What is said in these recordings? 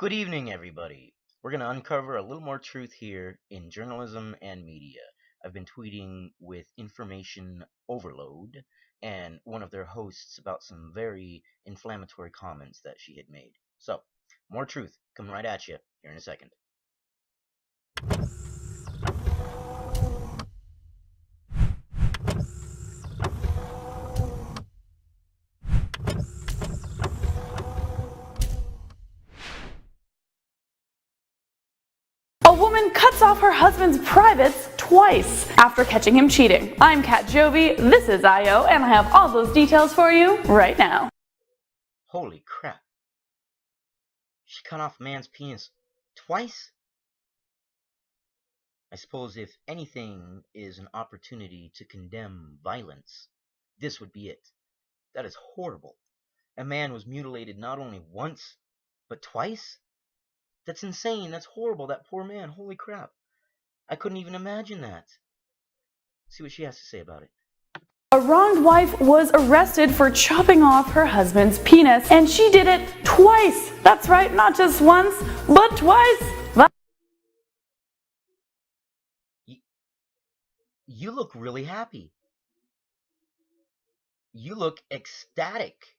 Good evening, everybody. We're going to uncover a little more truth here in journalism and media. I've been tweeting with Information Overload and one of their hosts about some very inflammatory comments that she had made. So, more truth coming right at you here in a second. A woman cuts off her husband's privates twice after catching him cheating. I'm Kat Jovi, this is IO, and I have all those details for you right now. Holy crap. She cut off a man's penis twice? I suppose if anything is an opportunity to condemn violence, this would be it. That is horrible. A man was mutilated not only once, but twice? That's insane. That's horrible. That poor man. Holy crap. I couldn't even imagine that. See what she has to say about it. A wronged wife was arrested for chopping off her husband's penis, and she did it twice. That's right, not just once, but twice. You look really happy. You look ecstatic.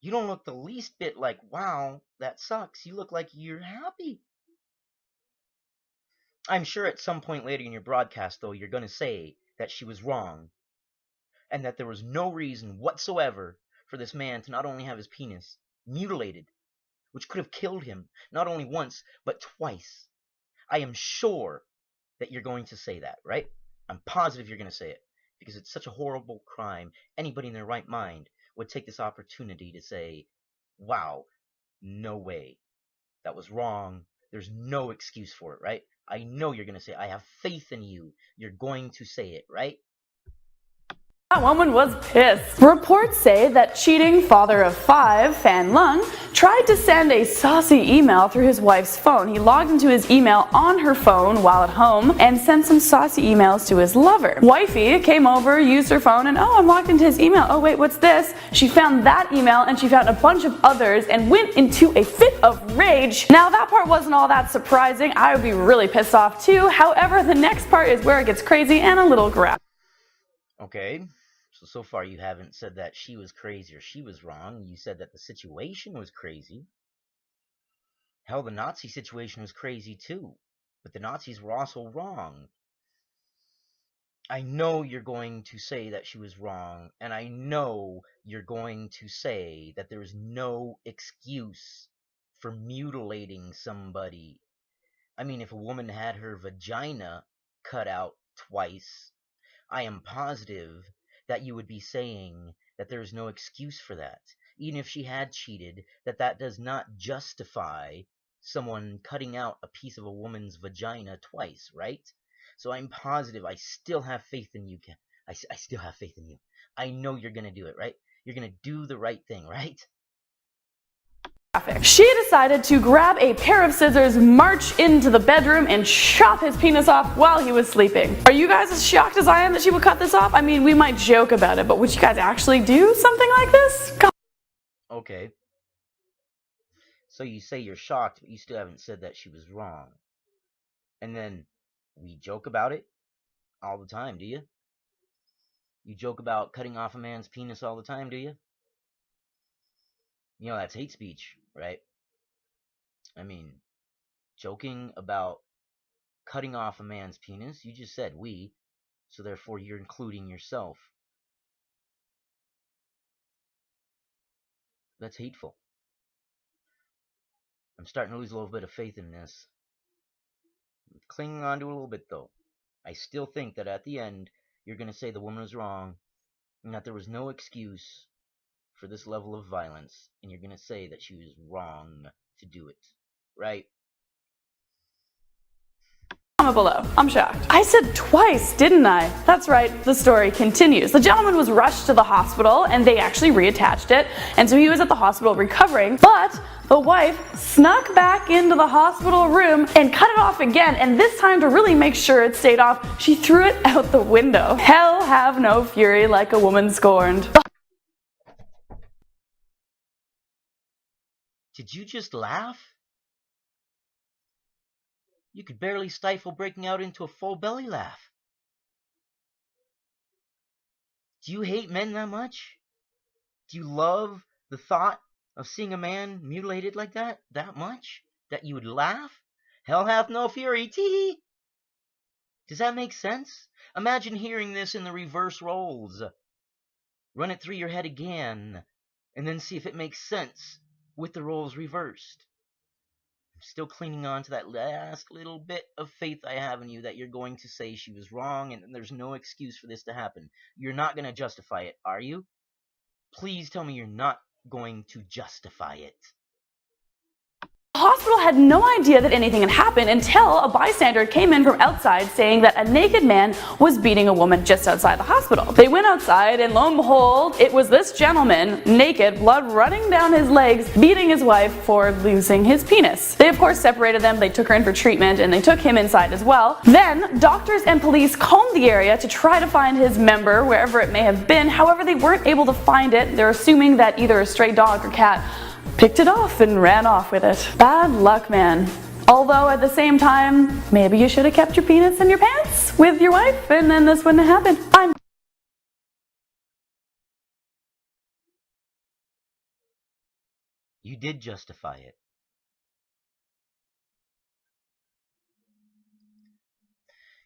You don't look the least bit like, wow, that sucks. You look like you're happy. I'm sure at some point later in your broadcast, though, you're going to say that she was wrong and that there was no reason whatsoever for this man to not only have his penis mutilated, which could have killed him not only once, but twice. I am sure that you're going to say that, right? I'm positive you're going to say it because it's such a horrible crime. Anybody in their right mind would take this opportunity to say, wow, no way. That was wrong. There's no excuse for it, right? I know you're going to say, I have faith in you. You're going to say it, right? That woman was pissed. Reports say that cheating father of 5, Fan Lung, tried to send a saucy email through his wife's phone. He logged into his email on her phone while at home and sent some saucy emails to his lover. Wifey came over, used her phone, and I'm logged into his email. Oh wait, what's this? She found that email and she found a bunch of others and went into a fit of rage. Now that part wasn't all that surprising. I would be really pissed off too. However, the next part is where it gets crazy and a little graphic. Okay. So far you haven't said that she was crazy or she was wrong. You said that the situation was crazy. Hell, the Nazi situation was crazy too. But the Nazis were also wrong. I know you're going to say that she was wrong, and I know you're going to say that there is no excuse for mutilating somebody. I mean, if a woman had her vagina cut out twice, I am positive that you would be saying that there is no excuse for that. Even if she had cheated, that does not justify someone cutting out a piece of a woman's vagina twice, right? So I'm positive. I still have faith in you, Ken. I still have faith in you. I know you're going to do it, right? You're going to do the right thing, right? She decided to grab a pair of scissors, march into the bedroom, and chop his penis off while he was sleeping. Are you guys as shocked as I am that she would cut this off? I mean, we might joke about it, but would you guys actually do something like this? Okay. So you say you're shocked, but you still haven't said that she was wrong. And then we joke about it all the time, do you? You joke about cutting off a man's penis all the time, do you? You know, that's hate speech, right? I mean, joking about cutting off a man's penis, you just said we, so therefore you're including yourself. That's hateful. I'm starting to lose a little bit of faith in this. I'm clinging on to it a little bit, though. I still think that at the end, you're going to say the woman was wrong, and that there was no excuse for this level of violence, and you're going to say that she was wrong to do it, right? Comment below. I'm shocked. I said twice, didn't I? That's right, the story continues. The gentleman was rushed to the hospital and they actually reattached it, and so he was at the hospital recovering, but the wife snuck back into the hospital room and cut it off again, and this time to really make sure it stayed off, she threw it out the window. Hell have no fury like a woman scorned. Did you just laugh? You could barely stifle breaking out into a full belly laugh. Do you hate men that much? Do you love the thought of seeing a man mutilated like that much? That you would laugh? Hell hath no fury, tee! Does that make sense? Imagine hearing this in the reverse roles. Run it through your head again, and then see if it makes sense with the roles reversed. I'm still clinging on to that last little bit of faith I have in you that you're going to say she was wrong and there's no excuse for this to happen. You're not going to justify it, are you? Please tell me you're not going to justify it. The hospital had no idea that anything had happened until a bystander came in from outside saying that a naked man was beating a woman just outside the hospital. They went outside and lo and behold, it was this gentleman, naked, blood running down his legs, beating his wife for losing his penis. They of course separated them, they took her in for treatment, and they took him inside as well. Then, doctors and police combed the area to try to find his member wherever it may have been. However, they weren't able to find it. They're assuming that either a stray dog or cat picked it off and ran off with it. Bad luck, man. Although at the same time, maybe you should have kept your penis in your pants with your wife and then this wouldn't have happened. You did justify it.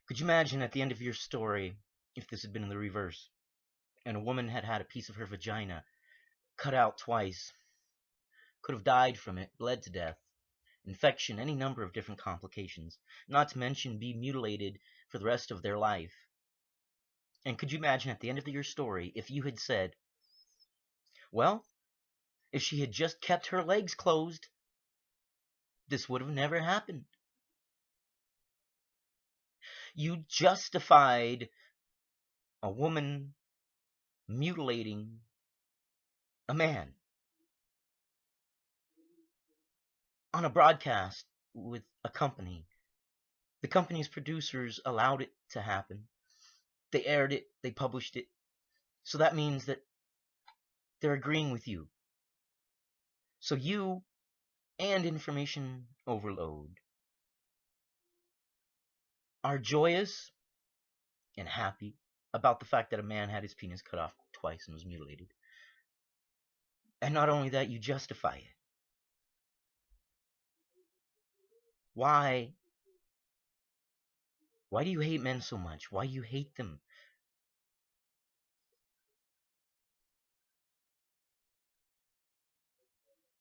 Could you imagine at the end of your story if this had been in the reverse and a woman had had a piece of her vagina cut out twice, could have died from it, bled to death, infection, any number of different complications, not to mention be mutilated for the rest of their life. And could you imagine at the end of your story if you had said, well, if she had just kept her legs closed, this would have never happened. You justified a woman mutilating a man on a broadcast with a company. The company's producers allowed it to happen. They aired it, they published it. So that means that they're agreeing with you. So you and Information Overload are joyous and happy about the fact that a man had his penis cut off twice and was mutilated. And not only that, you justify it. Why? Why do you hate men so much? Why do you hate them?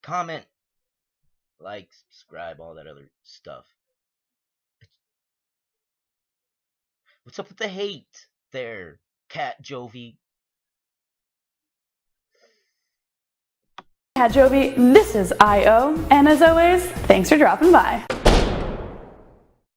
Comment, like, subscribe, all that other stuff. What's up with the hate there, Cat Jovi? Cat Jovi, this is I.O. And as always, thanks for dropping by.